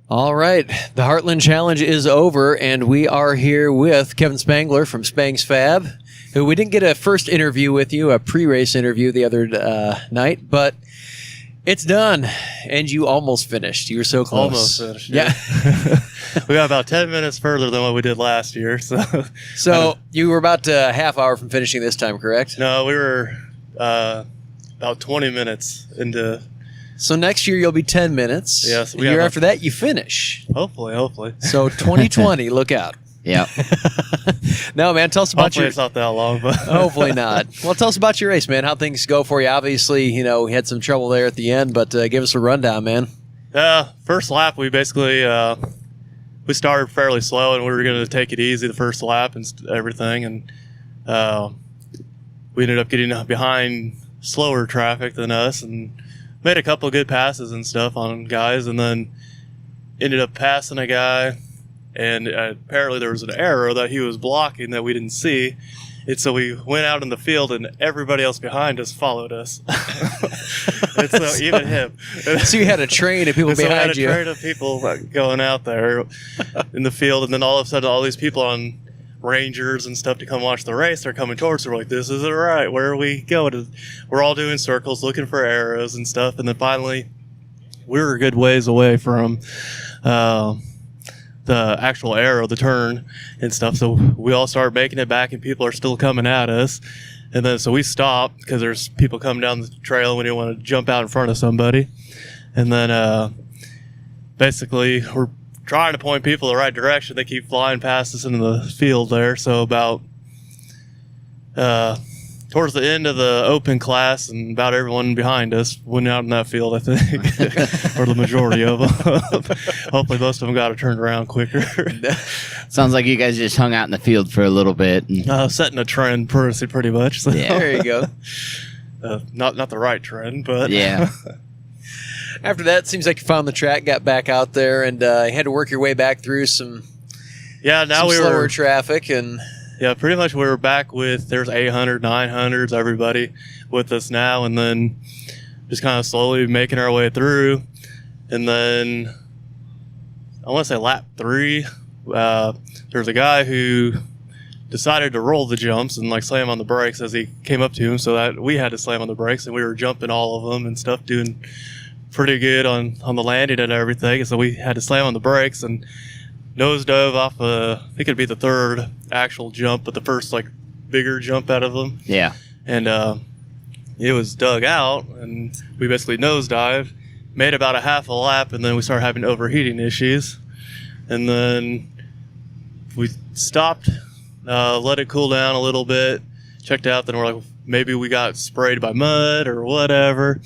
All right, the Heartland Challenge is over, and we are here with Kevin Spangler from Spang's Fab, who we didn't get a first interview with you, a pre-race interview the other night, but it's done, and you almost finished. You were so close. Almost finished. Yeah. We got about 10 minutes further than what we did last year. So you were about a half hour from finishing this time, correct? No, we were about 20 minutes into. So next year you'll be 10 minutes. Yes. The year after that you finish. Hopefully. So 2020, look out. Yeah. No, man, tell us about Hopefully it's not that long, but hopefully not. Well, tell us about your race, man. How things go for you. Obviously, we had some trouble there at the end, but give us a rundown, man. First lap, we basically we started fairly slow, and we were going to take it easy the first lap and everything, and we ended up getting behind slower traffic than us, and made a couple of good passes and stuff on guys, and then ended up passing a guy, and apparently there was an arrow that he was blocking that we didn't see, and so we went out in the field, and everybody else behind us followed us. And so even him. So you had a train of people behind you. We had a train of people going out there in the field, and then all of a sudden all these people on rangers and stuff to come watch the race are coming towards us. We're like, this isn't right. Where are we going? We're all doing circles looking for arrows and stuff, and then finally we were a good ways away from the actual arrow, the turn and stuff, so we all started making it back, and people are still coming at us, and then so we stopped because there's people coming down the trail and we didn't want to jump out in front of somebody, and then basically we're trying to point people the right direction. They keep flying past us into the field there. So about towards the end of the open class, and about everyone behind us went out in that field, I think, or the majority of them. Hopefully most of them got it turned around quicker. Sounds like you guys just hung out in the field for a little bit. Setting a trend pretty much. So. Yeah. There you go. Not the right trend, but yeah. After that, it seems like you found the track, got back out there, and had to work your way back through some slower traffic. And yeah, pretty much we were back with, there's 800, 900s, everybody with us now, and then just kind of slowly making our way through. And then I want to say lap 3, there's a guy who decided to roll the jumps and slam on the brakes as he came up to him, so that we had to slam on the brakes, and we were jumping all of them and stuff, doing pretty good on the landing and everything, so we had to slam on the brakes and nose dove off I think it'd be the third actual jump, but the first bigger jump out of them. Yeah. And it was dug out, and we basically nose dived, made about a half a lap, and then we started having overheating issues, and then we stopped, let it cool down a little bit, checked out, then we're like, maybe we got sprayed by mud or whatever.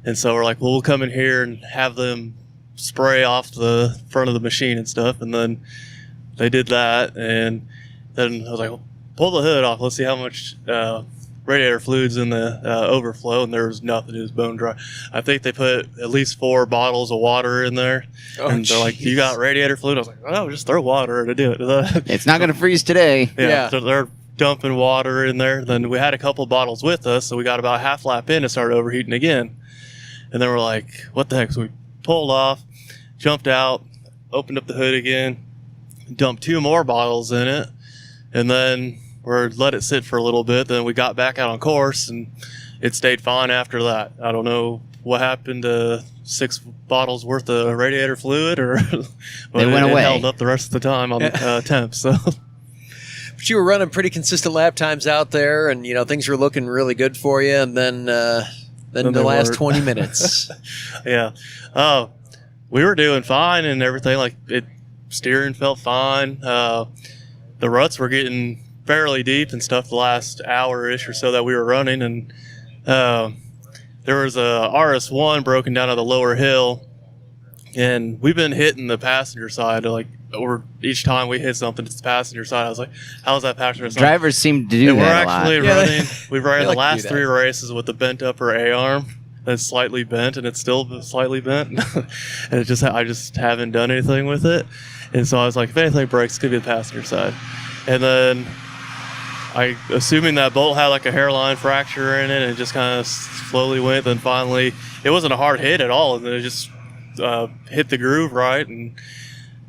And so we're like, well, we'll come in here and have them spray off the front of the machine and stuff. And then they did that. And then I was like, well, pull the hood off. Let's see how much radiator fluid's in the overflow. And there was nothing. It was bone dry. I think they put at least 4 bottles of water in there. Oh, and they're like, you got radiator fluid? I was like, oh, just throw water to do it. It's not going to freeze today. Yeah. So they're dumping water in there. Then we had a couple bottles with us. So we got about half lap in and started overheating again. And then we're like, what the heck? So we pulled off, jumped out, opened up the hood again, dumped 2 more bottles in it, and then let it sit for a little bit. Then we got back out on course, and it stayed fine after that. I don't know what happened to 6 bottles worth of radiator fluid, or but they went away. It held up the rest of the time on temps. So. But you were running pretty consistent lap times out there, and things were looking really good for you, and then the last 20 minutes. Yeah. We were doing fine and everything. Steering felt fine. The ruts were getting fairly deep and stuff the last hour-ish or so that we were running. And there was a RS1 broken down on the lower hill. And we've been hitting the passenger side, or each time we hit something, it's the passenger side. I was like, how's that passenger side? Drivers seem to do that a lot. We're actually running, we ran the last 3 races with the bent upper A-arm. That's slightly bent, and it's still slightly bent. And I just haven't done anything with it. And so I was like, if anything breaks, it's going to be the passenger side. And then assuming that bolt had a hairline fracture in it, and it just kind of slowly went. Then finally, it wasn't a hard hit at all, and then it just hit the groove right, and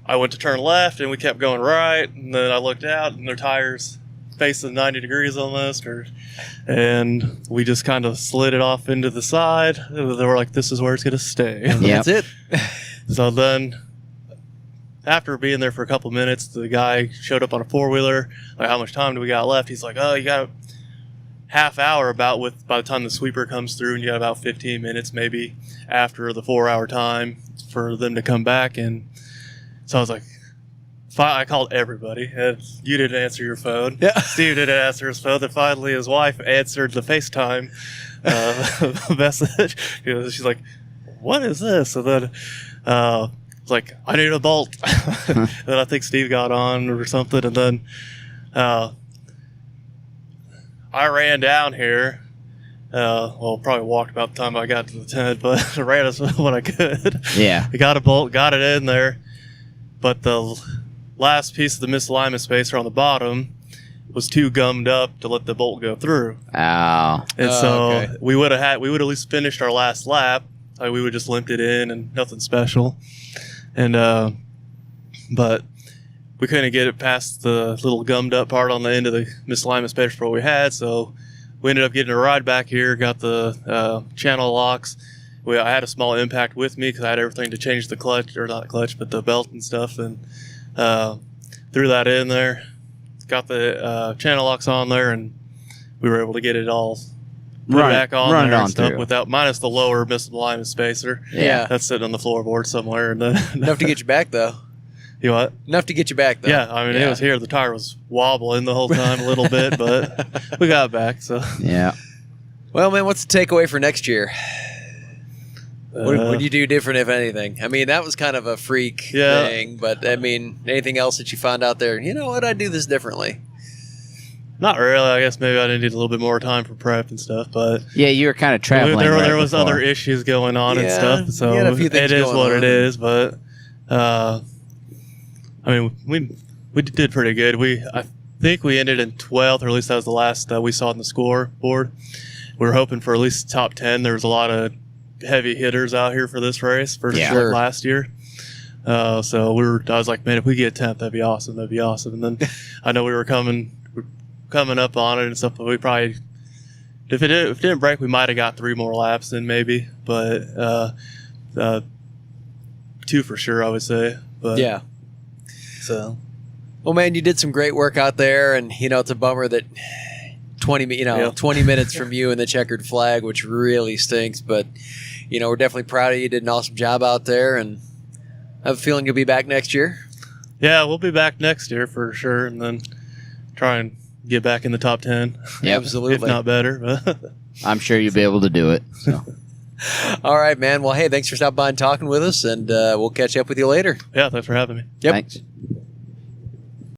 I went to turn left, and we kept going right, and then I looked out, and their tires facing 90 degrees almost, and we just kind of slid it off into the side. They were like, "This is where it's gonna stay." And that's it. So then, after being there for a couple minutes, the guy showed up on a 4-wheeler. Like, how much time do we got left? He's like, "Oh, you got a half hour by the time the sweeper comes through, and you got about 15 minutes maybe after the 4-hour time for them to come back." And so I was like, I called everybody. And you didn't answer your phone. Yeah. Steve didn't answer his phone. Then finally his wife answered the FaceTime message. She's like, "What is this?" And then it's like, "I need a bolt." And then I think Steve got on or something. And then I ran down here. Probably walked about the time I got to the tent, but I ran as what I could. Yeah. I got a bolt, got it in there. But the last piece of the misalignment spacer on the bottom was too gummed up to let the bolt go through. Oh. And so okay. we would at least finished our last lap. Like, we would just limped it in and nothing special. And but we couldn't get it past the little gummed up part on the end of the misalignment spacer for what we had. So we ended up getting a ride back here, got the channel locks. I had a small impact with me because I had everything to change the clutch, or not clutch, but the belt and stuff, and threw that in there. Got the channel locks on there, and we were able to get it all put back on there and stuff without, minus the lower misalignment spacer. Yeah. That's sitting on the floorboard somewhere. And then Enough to get you back, though. You what? Enough to get you back, though. Yeah, I mean, it was here. The tire was wobbling the whole time a little bit, but we got it back. So Yeah. Well, man, what's the takeaway for next year? What do you do different, if anything? I mean, that was kind of a freak thing, but I mean, anything else that you found out there? You know what? I'd do this differently. Not really. I guess maybe I needed a little bit more time for prep and stuff, but Yeah, you were kind of traveling. there was other issues going on and stuff, so you had a few things it is going what on. it is. But I mean, we did pretty good. I think we ended in 12th, or at least that was the last we saw on the scoreboard. We were hoping for at least top 10. There was a lot of heavy hitters out here for this race versus Sure. last year. So I was like, man, if we get 10th, that'd be awesome. That'd be awesome. And then I know we were coming up on it and stuff, but we probably, if it didn't break, we might have got 3 more laps in maybe, but 2 for sure, I would say. But Yeah. So, Well, man, you did some great work out there, and it's a bummer that 20 minutes from you and the checkered flag, which really stinks. But we're definitely proud of you. You did an awesome job out there, and I have a feeling you'll be back next year. yeah, we'll be back next year for sure, and then try and get back in the top 10. Yep. Absolutely. If not better. I'm sure you'll be able to do it. So. All right, man. Well, hey, thanks for stopping by and talking with us, and we'll catch up with you later. Yeah, thanks for having me. Yep. Thanks.